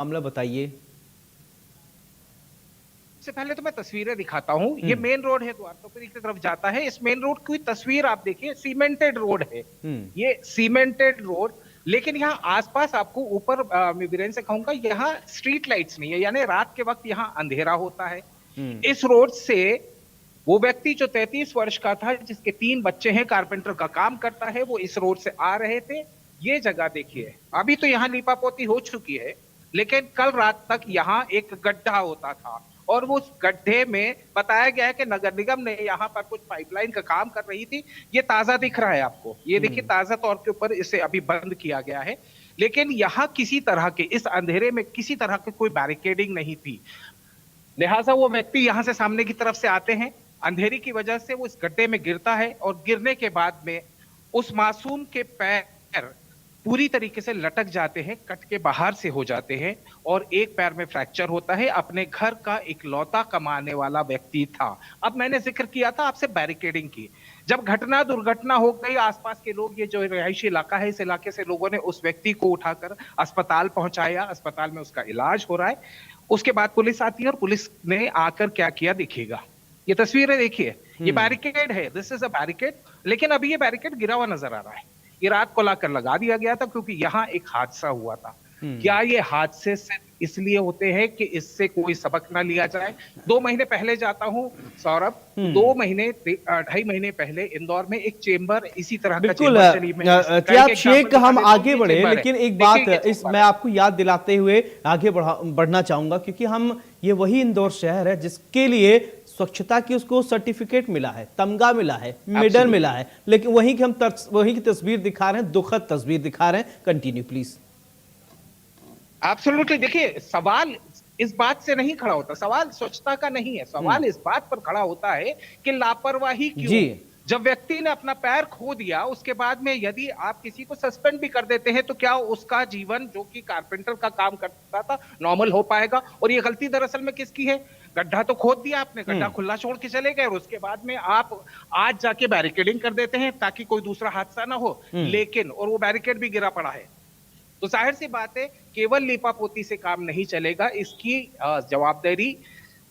मामला बताइए। सबसे पहले तो मैं तस्वीरें दिखाता हूँ। ये मेन रोड है, द्वारकापुरी की तरफ जाता है। इस मेन रोड की तस्वीर आप देखिए, सीमेंटेड रोड है। हम्म। ये सीमेंटेड रोड, लेकिन यहाँ आसपास आपको ऊपर मैं वीरेंद्र से कहूंगा, यहाँ स्ट्रीट लाइट्स नहीं है, यानी रात के वक्त यहाँ अंधेरा होता है। हम्म। इस रोड से वो व्यक्ति जो 33 वर्ष का था, जिसके 3 बच्चे हैं, कारपेंटर का काम करता है, वो इस रोड से आ रहे थे। ये जगह देखिए, अभी तो यहाँ लीपापोती हो चुकी है, लेकिन कल रात तक यहाँ एक गड्ढा होता था। और वो उस गड्ढे में बताया गया है कि नगर निगम ने यहाँ पर कुछ पाइपलाइन का काम कर रही थी। ये ताजा दिख रहा है आपको, ये देखिए, ताजा तौर के ऊपर इसे अभी बंद किया गया है। लेकिन यहाँ किसी तरह के, इस अंधेरे में किसी तरह की कोई बैरिकेडिंग नहीं थी। लिहाजा वो व्यक्ति यहां से सामने की तरफ से आते हैं, अंधेरी की वजह से वो इस गड्ढे में गिरता है, और गिरने के बाद में उस मासूम के पैर पूरी तरीके से लटक जाते हैं, कट के बाहर से हो जाते हैं, और एक पैर में फ्रैक्चर होता है। अपने घर का इकलौता कमाने वाला व्यक्ति था। अब मैंने जिक्र किया था आपसे बैरिकेडिंग की। जब घटना दुर्घटना हो गई, आसपास के लोग, ये जो रिहायशी इलाका है, इस इलाके से लोगों ने उस व्यक्ति को उठाकर अस्पताल पहुंचाया। अस्पताल में उसका इलाज हो रहा है। उसके बाद पुलिस आती है, और पुलिस ने आकर क्या किया दिखेगा। ये तस्वीरें देखिए, ये बैरिकेड है, दिस इज अ बैरिकेड। लेकिन अभी ये बैरिकेड गिरा हुआ नजर आ रहा है। ये रात को लाकर लगा दिया गया था, क्योंकि यहाँ एक हादसा हुआ था। क्या ये हादसे सिर्फ इसलिए होते हैं कि इससे कोई सबक ना लिया जाए? 2 महीने पहले जाता हूं सौरभ, 2 महीने 2.5 महीने पहले इंदौर में एक चेंबर, इसी तरह का बिल्कुल चेंबर चली। मैं त्याब शेख, हम आगे बढ़े, चेंबर है, लेकिन एक बात देखिए इस मैं आपको याद दिलाते हुए आगे बढ़ना चाहूंगा, क्योंकि हम ये वही इंदौर शहर है जिसके लिए स्वच्छता की उसको सर्टिफिकेट मिला है, तमगा मिला है, मेडल मिला है, लेकिन वही की तस्वीर दिखा रहे हैं, दुखद तस्वीर दिखा रहे हैं। Continue please. एब्सोल्युटली। देखिए, सवाल इस बात से नहीं खड़ा होता, सवाल स्वच्छता का नहीं है, सवाल इस बात पर खड़ा होता है कि लापरवाही क्यों। जब व्यक्ति ने अपना पैर खो दिया, उसके बाद में यदि आप किसी को सस्पेंड भी कर देते हैं, तो क्या उसका जीवन, जो कि कारपेंटर का काम करता था, नॉर्मल हो पाएगा? और ये गलती दरअसल में किसकी है? गड्ढा तो खोद दिया आपने, गड्ढा खुला छोड़ के चले गए, और उसके बाद में आप आज जाके बैरिकेडिंग कर देते हैं ताकि कोई दूसरा हादसा ना हो। लेकिन और वो बैरिकेड भी गिरा पड़ा है। तो जाहिर सी बात है, केवल लीपापोती से काम नहीं चलेगा, इसकी जवाबदारी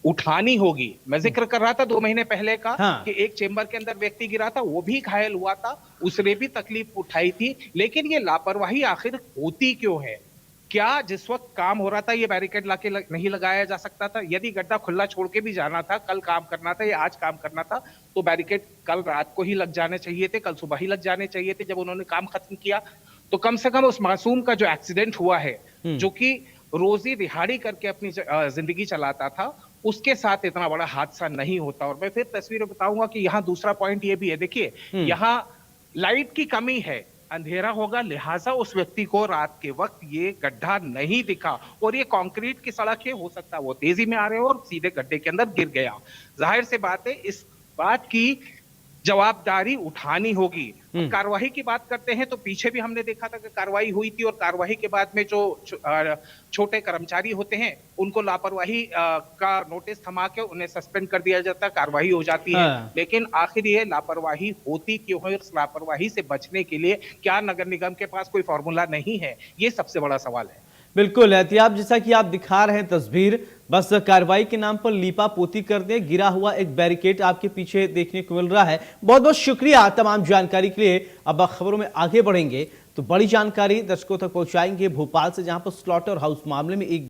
उठानी होगी। मैं जिक्र कर रहा था 2 महीने पहले का, कि एक चेंबर के अंदर व्यक्ति गिरा था, वो भी घायल हुआ था, उसने भी तकलीफ उठाई थी। लेकिन ये लापरवाही आखिर होती क्यों है? क्या जिस वक्त काम हो रहा था, ये बैरिकेड लाके नहीं लगाया जा सकता था? यदि गड्ढा खुला छोड़ के भी जाना था, कल काम करना था या आज काम करना था, तो बैरिकेड कल रात को ही लग जाने चाहिए थे, कल सुबह ही लग जाने चाहिए थे, जब उन्होंने काम खत्म किया। तो कम से कम उस मासूम का जो एक्सीडेंट हुआ है, जो कि रोजी दिहाड़ी करके अपनी जिंदगी चलाता था, उसके साथ इतना बड़ा हादसा नहीं होता। और मैं फिर तस्वीर बताऊंगा कि यहाँ दूसरा पॉइंट ये भी है। देखिए, यहाँ लाइट की कमी है, अंधेरा होगा, लिहाजा उस व्यक्ति को रात के वक्त ये गड्ढा नहीं दिखा। और ये कंक्रीट की सड़क है, हो सकता है वो तेजी में आ रहे हो और सीधे गड्ढे के अंदर गिर गया। जाहिर से बात है, इस बात की जवाबदारी उठानी होगी। कार्रवाई की बात करते हैं, तो पीछे भी हमने देखा था कि कार्रवाई हुई थी, और कार्रवाई के बाद में जो छोटे कर्मचारी होते हैं, उनको लापरवाही का नोटिस थमा के उन्हें सस्पेंड कर दिया जाता है, कार्रवाई हो जाती है। लेकिन आखिर ये लापरवाही होती क्यों है? उस लापरवाही से बचने के लिए क्या नगर निगम के पास कोई फॉर्मूला नहीं है? ये सबसे बड़ा सवाल है। बिल्कुल एहतियाब, जैसा कि आप दिखा रहे हैं तस्वीर, बस कार्रवाई के नाम पर लीपा पोती कर दे, गिरा हुआ एक बैरिकेड आपके पीछे देखने को मिल रहा है। बहुत बहुत शुक्रिया तमाम जानकारी के लिए। अब खबरों में आगे बढ़ेंगे तो बड़ी जानकारी दर्शकों तक पहुंचाएंगे भोपाल से, जहां पर स्लॉटर हाउस मामले में एक